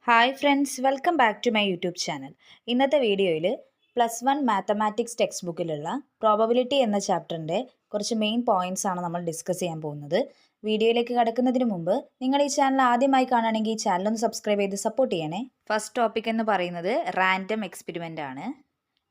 Hi friends, welcome back to my YouTube channel. ഇന്നത്തെ വീഡിയോയിൽ +1 mathematics text ബുക്കിലുള്ള probability എന്ന ചാപ്റ്ററിൻ്റെ കുറച്ച് മെയിൻ പോയിന്റ്സ് ആണ് നമ്മൾ ഡിസ്കസ് ചെയ്യാൻ പോകുന്നത്. വീഡിയോയിലേക്ക് കടക്കുന്നതിന് മുമ്പ് നിങ്ങൾ ഈ ചാനൽ ആദ്യമായി കാണുകയാണെങ്കിൽ ഈ ചാനൽ ഒന്ന് സബ്സ്ക്രൈബ് ചെയ്ത് സപ്പോർട്ട് ചെയ്യണേ. ഫസ്റ്റ് ടോപ്പിക് എന്ന് പറയുന്നത് റാൻഡം എക്സ്പെരിമെൻ്റ് ആണ്.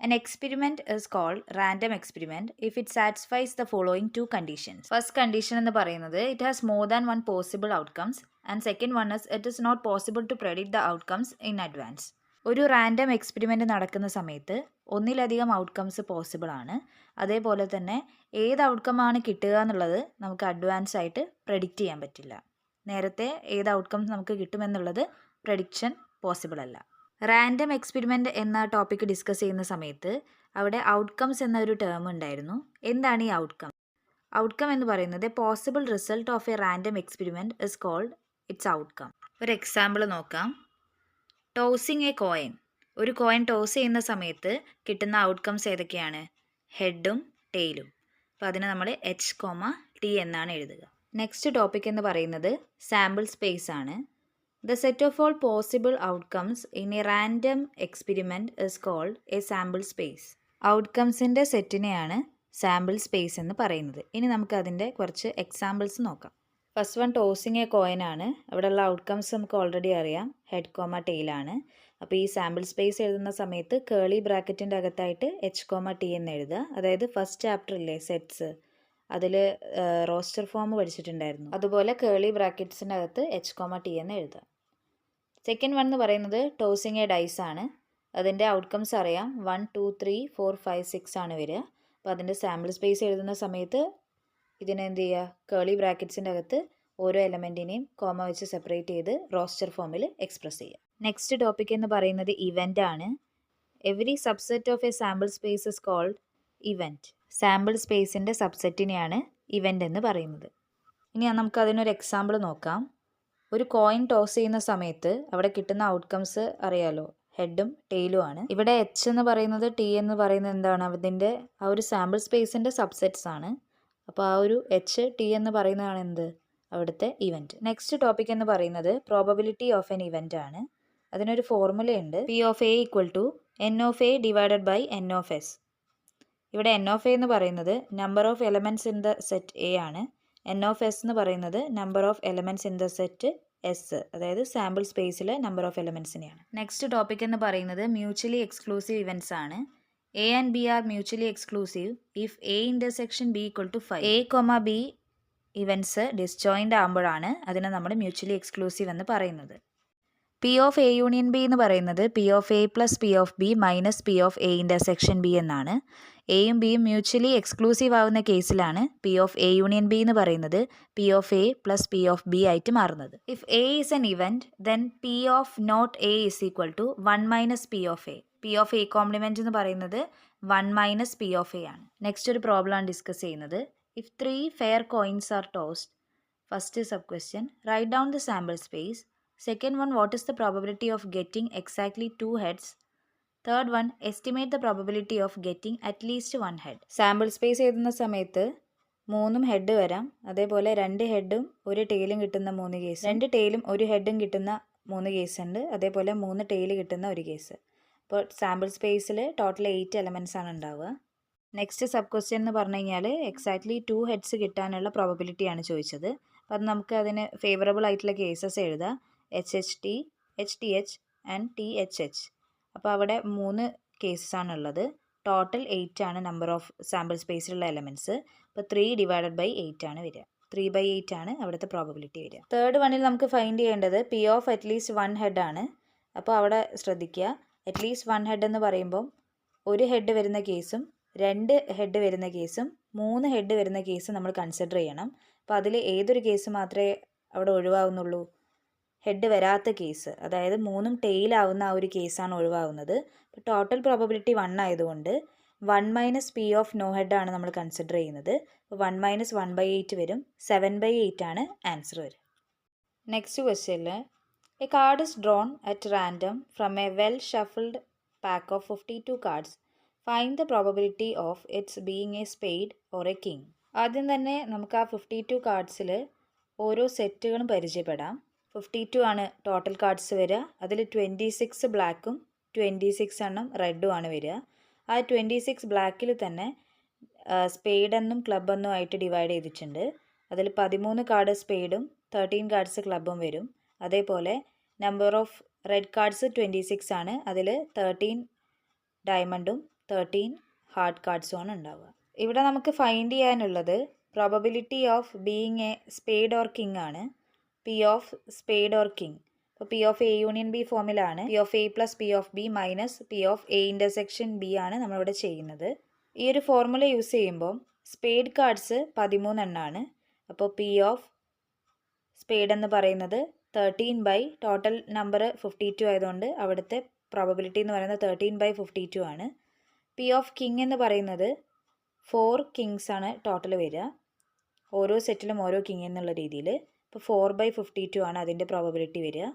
An experiment is called random experiment if it satisfies the following two conditions. First condition എന്ന് പറയുന്നത് it has more than one possible outcomes and second one is it is not possible to predict the outcomes in advance. ഒരു random experiment നടക്കുന്ന സമയത്ത് ഒന്നിലധികം outcomes possible ആണ്. അതേപോലെ തന്നെ ഏത് ഔട്ട്കമാണ് കിട്ടുക എന്നുള്ളത് നമുക്ക് അഡ്വാൻസ് ആയിട്ട് പ്രെഡിക്റ്റ് ചെയ്യാൻ പറ്റില്ല. നേരത്തെ ഏത് ഔട്ട്കംസ് നമുക്ക് കിട്ടുമെന്നുള്ളത് പ്രെഡിക്ഷൻ പോസിബിൾ അല്ല. റാൻഡം എക്സ്പെരിമെൻ്റ് എന്ന ടോപ്പിക്ക് ഡിസ്കസ് ചെയ്യുന്ന സമയത്ത് അവിടെ ഔട്ട്കംസ് എന്നൊരു ടേം ഉണ്ടായിരുന്നു. എന്താണ് ഈ ഔട്ട്കം? ഔട്ട്കം എന്ന് പറയുന്നത് possible result of a random experiment is called its outcome. ഒരു എക്സാമ്പിൾ നോക്കാം. Tossing a coin. ഒരു കോയിൻ ടോസ് ചെയ്യുന്ന സമയത്ത് കിട്ടുന്ന ഔട്ട്കംസ് ഏതൊക്കെയാണ്? ഹെഡും ടെയിലും. അപ്പോൾ അതിന് നമ്മൾ H, T എന്നാണ് എഴുതുക. നെക്സ്റ്റ് ടോപ്പിക് എന്ന് പറയുന്നത് സാമ്പിൾ സ്പേസ് ആണ്. The set of all possible outcomes in a random experiment is called a sample space. ഔട്ട്കംസിൻ്റെ സെറ്റിനെയാണ് സാമ്പിൾ സ്പേസ് എന്ന് പറയുന്നത്. ഇനി നമുക്ക് അതിൻ്റെ കുറച്ച് എക്സാമ്പിൾസ് നോക്കാം. First one tossing a coin ആണ്. അവിടെയുള്ള ഔട്ട്കംസ് നമുക്ക് ഓൾറെഡി അറിയാം, ഹെഡ്, ടെയിലാണ്. അപ്പോൾ ഈ സാമ്പിൾ സ്പേസ് എഴുതുന്ന സമയത്ത് കേളി ബ്രാക്കറ്റിൻ്റെ അകത്തായിട്ട് H, T എന്ന് എഴുതുക. അതായത് ഫസ്റ്റ് ചാപ്റ്ററില്ലേ സെറ്റ്സ്, അതിൽ റോസ്റ്റർ ഫോം പഠിച്ചിട്ടുണ്ടായിരുന്നു. അതുപോലെ കേളി ബ്രാക്കറ്റ്സിൻ്റെ അകത്ത് H, T എന്ന് എഴുതുക. സെക്കൻഡ് വൺ എന്ന് പറയുന്നത് ടോസിങ് എ ഡൈസ് ആണ്. അതിൻ്റെ ഔട്ട്കംസ് അറിയാം, 1, 2, 3, 4, 5, 6 ആണ് വരിക. അപ്പോൾ അതിൻ്റെ സാമ്പിൾ സ്പേസ് എഴുതുന്ന സമയത്ത് ഇതിനെ എന്ത് ചെയ്യുക? കേളി ബ്രാക്കറ്റ്സിൻ്റെ അകത്ത് ഓരോ എലമെൻറ്റിനെയും കോമ വെച്ച് സെപ്പറേറ്റ് ചെയ്ത് റോസ്റ്റർ ഫോമിൽ എക്സ്പ്രസ് ചെയ്യുക. നെക്സ്റ്റ് ടോപ്പിക് എന്ന് പറയുന്നത് ഇവൻ്റ് ആണ്. Every subset of a sample space is called event. Sample സ്പേസിൻ്റെ സബ്സെറ്റിനെയാണ് ഇവൻ്റ് എന്ന് പറയുന്നത്. ഇനി നമുക്ക് അതിനൊരു എക്സാമ്പിൾ നോക്കാം. ഒരു കോയിൻ ടോസ് ചെയ്യുന്ന സമയത്ത് അവിടെ കിട്ടുന്ന ഔട്ട്കംസ് അറിയാലോ, ഹെഡും ടെയിലും ആണ്. ഇവിടെ H എന്ന് പറയുന്നത്, T എന്ന് പറയുന്നത് എന്താണ്? അതിൻ്റെ ആ ഒരു സാമ്പിൾ സ്പേസിൻ്റെ സബ്സെറ്റ്സ് ആണ്. അപ്പോൾ ആ ഒരു H, T എന്ന് പറയുന്നതാണ് എന്ത്? അവിടുത്തെ ഇവൻറ്റ്. നെക്സ്റ്റ് ടോപ്പിക് എന്ന് പറയുന്നത് പ്രോബബിലിറ്റി ഓഫ് എൻ ഇവൻ്റ് ആണ്. അതിനൊരു ഫോർമുലയുണ്ട്, P(A) = N(N)/S. ഇവിടെ N(A) എന്ന് പറയുന്നത് number of elements in the set A ആണ്. N(S) എന്ന് പറയുന്നത് number of elements in the set S, അതായത് സാമ്പിൾ സ്പേസിലെ നമ്പർ ഓഫ് എലമെൻറ്റ്സിനെയാണ്. നെക്സ്റ്റ് ടോപ്പിക് എന്ന് പറയുന്നത് മ്യൂച്വലി എക്സ്ക്ലൂസീവ് ഇവൻറ്റ്സ് ആണ്. A and B R mutually exclusive if A intersection B = 5. A, B events disjoint ആകുമ്പോഴാണ് അതിനെ നമ്മൾ മ്യൂച്വലി എക്സ്ക്ലൂസീവ് എന്ന് പറയുന്നത്. P(A) യൂണിയൻ B എന്ന് പറയുന്നത് P(A) + P(B) - P(A intersection B എന്നാണ്. എയും ബിയും മ്യൂച്വലി എക്സ്ക്ലൂസീവ് ആവുന്ന കേസിലാണ് P(A യൂണിയൻ B എന്ന് പറയുന്നത് P(A + P(B) ആയിട്ട് മാറുന്നത്. If A is N event then P(A) = 1 - P(A). P(A) compliment എന്ന് പറയുന്നത് 1 - P(A) ആണ്. നെക്സ്റ്റ് ഒരു പ്രോബ്ലം ആണ് ഡിസ്കസ് ചെയ്യുന്നത്. If 3 fair coins are tossed. First sub question, write down the sample space. Second one, what is the probability of getting exactly 2 heads? Third one, estimate the probability of getting at least 1 head. Sample space എഴുതുന്ന സമയത്ത് 3 head വരാം, അതേപോലെ 2 ഹെഡും 1 ടെയിലും കിട്ടുന്ന 3 case, 2 ടെയിലും 1 ഹെഡും കിട്ടുന്ന 3 case ഉണ്ട്, അതേപോലെ 3 tail കിട്ടുന്ന 1 case. അപ്പോൾ സാമ്പിൾ സ്പേസിൽ ടോട്ടൽ 8 എലമെൻറ്റ്സ് ആണ് ഉണ്ടാവുക. നെക്സ്റ്റ് സബ് ക്വസ്റ്റ്യൻ എന്ന് പറഞ്ഞു കഴിഞ്ഞാൽ എക്സാക്ട്ലി 2 ഹെഡ്സ് കിട്ടാനുള്ള പ്രോബബിലിറ്റിയാണ് ചോദിച്ചത്. അപ്പോൾ അത് നമുക്ക് അതിന് ഫേവറബിൾ ആയിട്ടുള്ള കേസസ് എഴുതാം. HHT, HTH and THH. അപ്പോൾ അവിടെ 3 കേസസ് ആണുള്ളത്. ടോട്ടൽ 8 ആണ് നമ്പർ ഓഫ് സാമ്പിൾ സ്പേസിലുള്ള എലമെൻറ്റ്സ്. അപ്പോൾ 3/8 ആണ് വരിക. 3/8 ആണ് അവിടുത്തെ പ്രോബബിലിറ്റി വരിക. തേർഡ് വണ്ണിൽ നമുക്ക് ഫൈൻഡ് ചെയ്യേണ്ടത് P ഓഫ് അറ്റ്ലീസ്റ്റ് 1 ഹെഡ് ആണ്. അപ്പോൾ അവിടെ ശ്രദ്ധിക്കുക, അറ്റ്ലീസ്റ്റ് 1 ഹെഡ് എന്ന് പറയുമ്പം 1 ഹെഡ് വരുന്ന കേസും 2 ഹെഡ് വരുന്ന കേസും 3 ഹെഡ് വരുന്ന കേസും നമ്മൾ കൺസിഡർ ചെയ്യണം. അപ്പോൾ അതിൽ ഏതൊരു കേസ് മാത്രമേ അവിടെ ഒഴിവാകുന്നുള്ളൂ? ഹെഡ് വരാത്ത കേസ്, അതായത് 3ഉം ടെയിലാവുന്ന ആ ഒരു കേസാണ് ഒഴിവാകുന്നത്. അപ്പോൾ ടോട്ടൽ പ്രോബബിലിറ്റി 1 ആയതുകൊണ്ട് 1 - P ഓഫ് നോ ഹെഡ് ആണ് നമ്മൾ കൺസിഡർ ചെയ്യുന്നത്. അപ്പോൾ 1 - 1/8 വരും. 7/8 ആണ് ആൻസർ വരും. നെക്സ്റ്റ് ക്വസ്റ്റ്യനിൽ, a card is drawn at random from a well shuffled pack of 52 cards. Find the probability of its being a spade or a king. ആദ്യം തന്നെ നമുക്ക് ആ 52 കാർഡ്സിൽ ഓരോ സെറ്റുകളും പരിചയപ്പെടാം. 52 ആണ് ടോട്ടൽ കാർഡ്സ് വരിക. അതിൽ 26 ബ്ലാക്കും 26 എണ്ണം റെഡും ആണ് വരിക. ആ 26 ബ്ലാക്കിൽ തന്നെ സ്പെയ്ഡ് എന്നും ക്ലബ് എന്നും ആയിട്ട് ഡിവൈഡ് ചെയ്തിട്ടുണ്ട്. അതിൽ 13 കാർഡ് സ്പെയ്ഡും 13 കാർഡ്സ് ക്ലബും വരും. അതേപോലെ നമ്പർ ഓഫ് റെഡ് കാർഡ്സ് 26 ആണ്. അതിൽ 13 ഡയമണ്ടും 13 ഹാർഡ് കാർഡ്സും ആണ് ഉണ്ടാവുക. ഇവിടെ നമുക്ക് ഫൈൻഡ് ചെയ്യാനുള്ളത് probability of being a spade or king ആണ്. P of spade or king. അപ്പോൾ P of A union B ഫോമിലാണ് P of A plus P of B minus P of A intersection B ആണ് നമ്മളിവിടെ ചെയ്യുന്നത്. ഈ ഒരു formula use ചെയ്യുമ്പോൾ spade cards 13 എണ്ണമാണ്. അപ്പോൾ പി ഓഫ് സ്പെയ്ഡ് എന്ന് പറയുന്നത് 13 ടോട്ടൽ നമ്പർ 52 ആയതുകൊണ്ട് അവിടുത്തെ പ്രോബബിലിറ്റി എന്ന് പറയുന്നത് 13/52 ആണ്. പി ഓഫ് കിങ് എന്ന് പറയുന്നത് 4 കിങ്സ് ആണ് ടോട്ടൽ വരിക. ഓരോ സെറ്റിലും ഓരോ കിങ് എന്നുള്ള രീതിയിൽ. ഇപ്പോൾ 4/52 ആണ് അതിൻ്റെ പ്രോബബിലിറ്റി വരിക.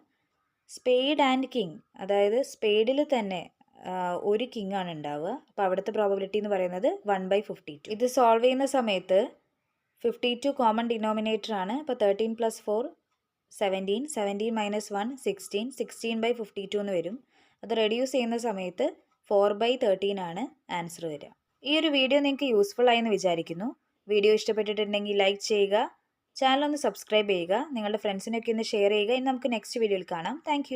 സ്പെയ്ഡ് ആൻഡ് കിങ്, അതായത് സ്പെയ്ഡിൽ തന്നെ ഒരു കിങ് ആണ് ഉണ്ടാവുക. അപ്പോൾ അവിടുത്തെ പ്രോബബിലിറ്റി എന്ന് പറയുന്നത് 1/52. ഇത് സോൾവ് ചെയ്യുന്ന സമയത്ത് 52 കോമൺ ഡിനോമിനേറ്റർ ആണ്. അപ്പോൾ 13 + 4 17, 17 - 1 16, 16/52 എന്ന് വരും. അത് റെഡ്യൂസ് ചെയ്യുന്ന സമയത്ത് 4/13 ആണ് ആൻസർ വരിക. ഈ ഒരു വീഡിയോ നിങ്ങൾക്ക് യൂസ്ഫുൾ ആയെന്ന് വിചാരിക്കുന്നു. വീഡിയോ ഇഷ്ടപ്പെട്ടിട്ടുണ്ടെങ്കിൽ ലൈക്ക് ചെയ്യുക, ചാനൽ ഒന്ന് സബ്സ്ക്രൈബ് ചെയ്യുക, നിങ്ങളുടെ ഫ്രണ്ട്സിനൊക്കെ ഒന്ന് ഷെയർ ചെയ്യുക. ഇനി നമുക്ക് നെക്സ്റ്റ് വീഡിയോയിൽ കാണാം. താങ്ക്